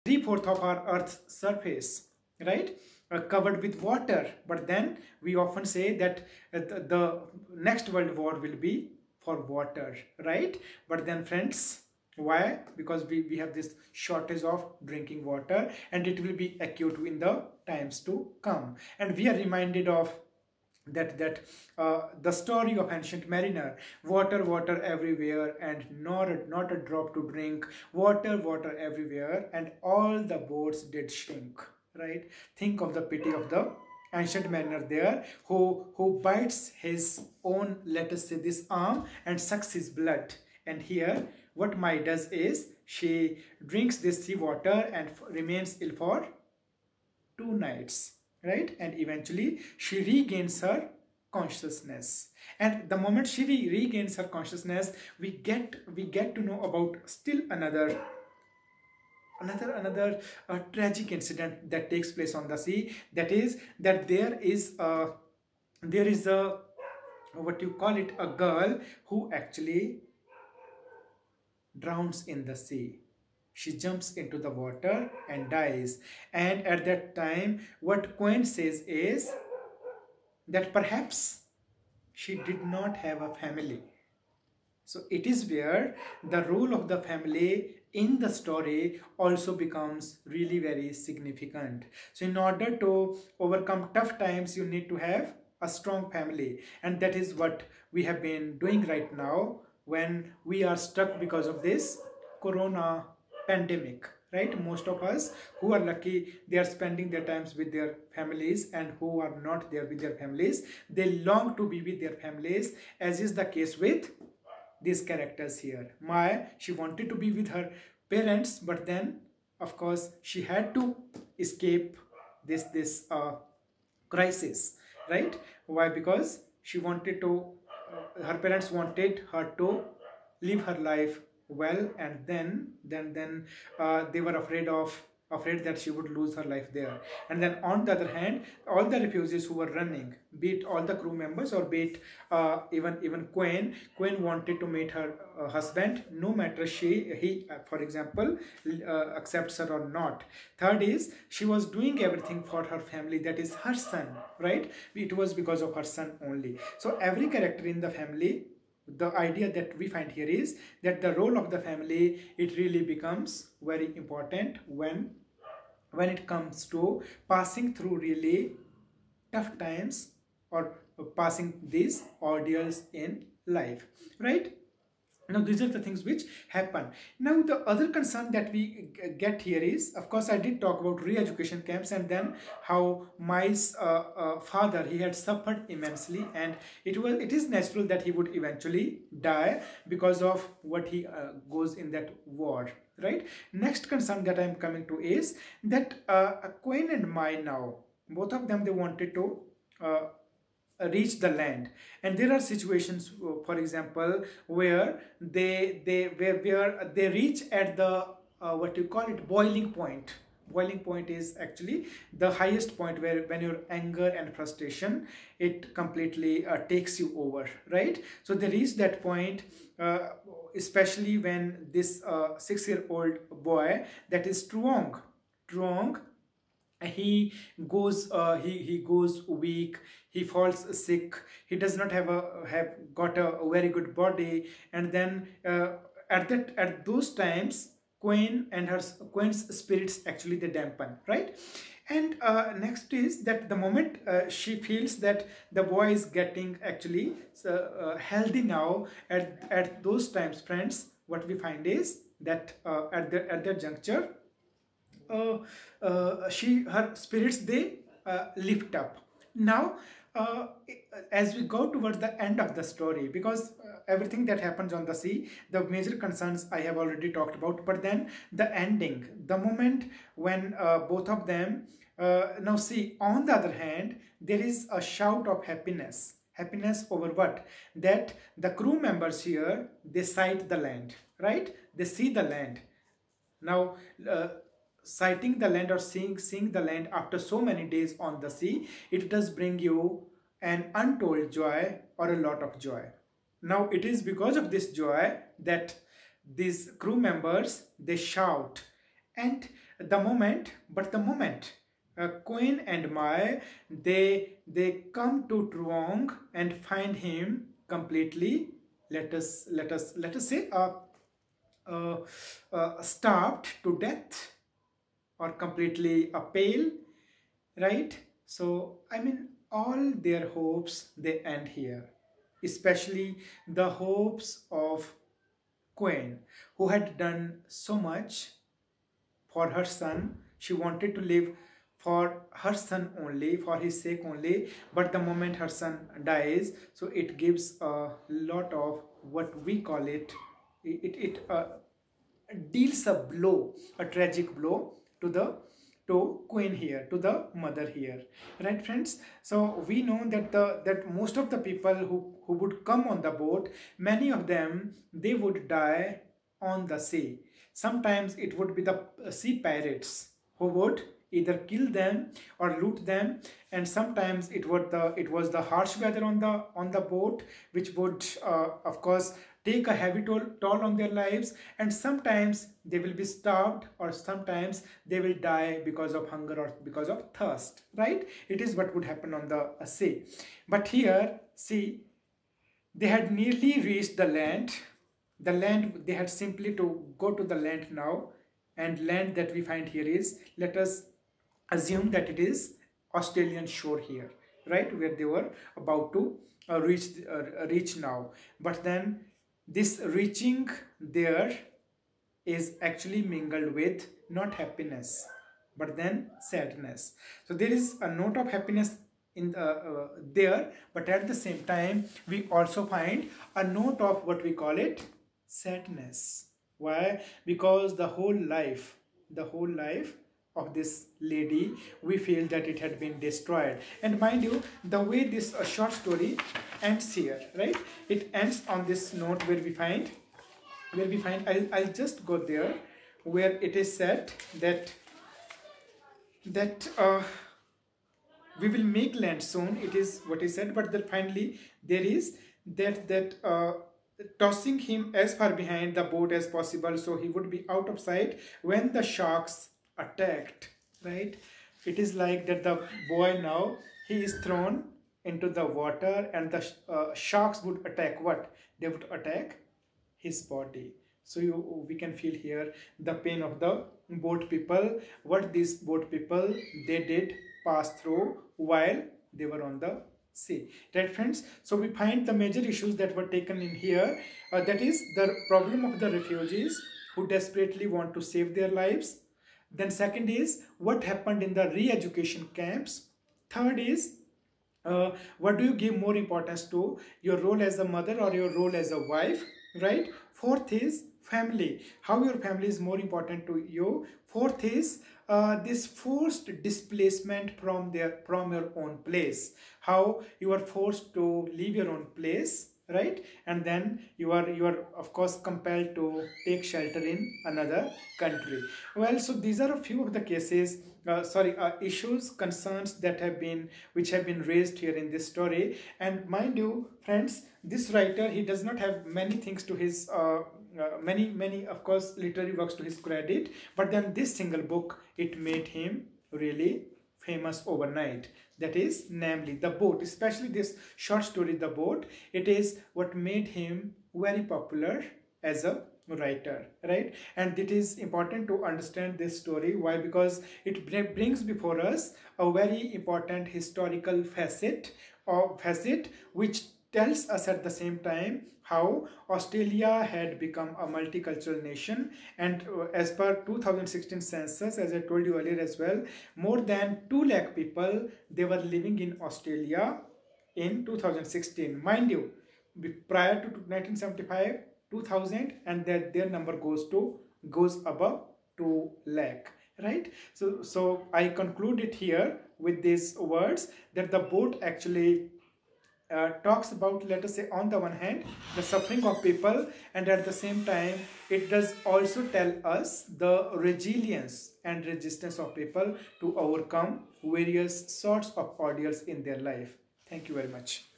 3/4 of our Earth's surface, right, covered with water. But then we often say that the next world war will be for water, right? But then, friends, why? Because we have this shortage of drinking water, and it will be acute in the times to come. And we are reminded of the story of ancient mariner. Water everywhere, and not a drop to drink. Water everywhere, and all the boats did shrink, right? Think of the pity of the ancient mariner there, who bites his own, let us say, this arm, and sucks his blood. And here what Mai does is she drinks this sea water and remains ill for 2 nights, right? And eventually she regains her consciousness. And the moment she regains her consciousness, we get to know about still another tragic incident that takes place on the sea. That is that there is a what you call it, a girl who actually drowns in the sea. She jumps into the water and dies. And at that time, what Cohen says is that perhaps she did not have a family. So it is where the role of the family in the story also becomes really very significant. So in order to overcome tough times, you need to have a strong family. And that is what we have been doing right now when we are stuck because of this corona pandemic, right? Most of us who are lucky, they are spending their times with their families, and who are not there with their families, they long to be with their families, as is the case with these characters here. Maya, she wanted to be with her parents, but then of course she had to escape this crisis, right? Why? Because she wanted to her parents wanted her to live her life well, and then they were afraid that she would lose her life there. And then on the other hand, all the refugees who were running, be it all the crew members, or be it even Queen wanted to meet her husband, no matter he for example accepts her or not. Third is, she was doing everything for her family, that is her son, right? It was because of her son only. So every character in the family, the idea that we find here is that the role of the family, it really becomes very important when it comes to passing through really tough times, or passing these ordeals in life, right? Now these are the things which happen. Now the other concern that we get here is, of course I did talk about re-education camps, and then how Mai's father, he had suffered immensely, and it is natural that he would eventually die because of what he goes in that war, right? Next concern that I am coming to is that Queen and Mai, now both of them, they wanted to reach the land. And there are situations, for example, where they reach at the what you call it, boiling point. Boiling point is actually the highest point where, when your anger and frustration, it completely takes you over, right? So they reach that point, especially when this 6-year-old boy, that is strong, he goes he goes weak, he falls sick, he does not have got a very good body. And then at those times, Queen's spirits actually, they dampen, right? And next is that the moment she feels that the boy is getting actually healthy now, at those times, friends, what we find is that at that juncture, her spirits, they lift up. Now as we go towards the end of the story, because everything that happens on the sea, the major concerns I have already talked about, but then the ending, the moment when both of them now see, on the other hand, there is a shout of happiness over what? That the crew members here, they sight the land, right? They see the land. Now sighting the land, or seeing the land after so many days on the sea, it does bring you an untold joy, or a lot of joy. Now it is because of this joy that these crew members, they shout. And The moment Queen and Mai, they come to Truong and find him completely, let us say, uh, starved to death, or completely pale, right? So I mean, all their hopes, they end here, especially the hopes of Queen, who had done so much for her son. She wanted to live for her son only, for his sake only. But the moment her son dies, so it gives a lot of what we call it deals a blow, a tragic blow to the Queen here, to the mother here, right, friends? So we know that that most of the people who would come on the boat, many of them, they would die on the sea. Sometimes it would be the sea pirates who would either kill them or loot them, and sometimes it was the harsh weather on the boat, which would of course take a heavy toll on their lives, and sometimes they will be starved, or sometimes they will die because of hunger or because of thirst, right? It is what would happen on the sea. But here, see, they had nearly reached the land. The land, they had simply to go to the land now, and land that we find here is, let us assume that it is Australian shore here, right, where they were about to reach now. But then this reaching there is actually mingled with not happiness, but then sadness. So there is a note of happiness in there, but at the same time we also find a note of what we call it sadness. Why? Because the whole life of this lady, we feel that it had been destroyed. And mind you, the way this short story ends here, right, it ends on this note where we find I'll just go there, where it is said that we will make land soon. It is what is said. But then finally there is that tossing him as far behind the boat as possible, so he would be out of sight when the sharks attacked, right? It is like that the boy now, he is thrown into the water, and the sharks would attack what? They would attack his body. So we can feel here the pain of the boat people, what these boat people, they did pass through while they were on the sea, right, friends? So we find the major issues that were taken in here, that is the problem of the refugees who desperately want to save their lives. Then second is what happened in the re-education camps. Third is what do you give more importance to, your role as a mother or your role as a wife, right? Fourth is family, how your family is more important to you. Fourth is this forced displacement from your own place, how you are forced to leave your own place, right? And then you are of course compelled to take shelter in another country. Well, so these are a few of the cases, issues, concerns that which have been raised here in this story. And mind you, friends, this writer, he does not have many things to his many of course literary works to his credit, but then this single book, it made him really famous overnight. That is, namely, The Boat. Especially this short story, The Boat, it is what made him very popular as a writer, right? And it is important to understand this story. Why? Because it brings before us a very important historical facet which tells us at the same time how Australia had become a multicultural nation. And as per 2016 census, as I told you earlier as well, more than 2 lakh people, they were living in Australia in 2016. Mind you, prior to 1975, 2000, and their number goes above 2 lakh, right? So I concluded here with these words that The Boat actually talks about, let us say, on the one hand, the suffering of people, and at the same time it does also tell us the resilience and resistance of people to overcome various sorts of ordeals in their life. Thank you very much.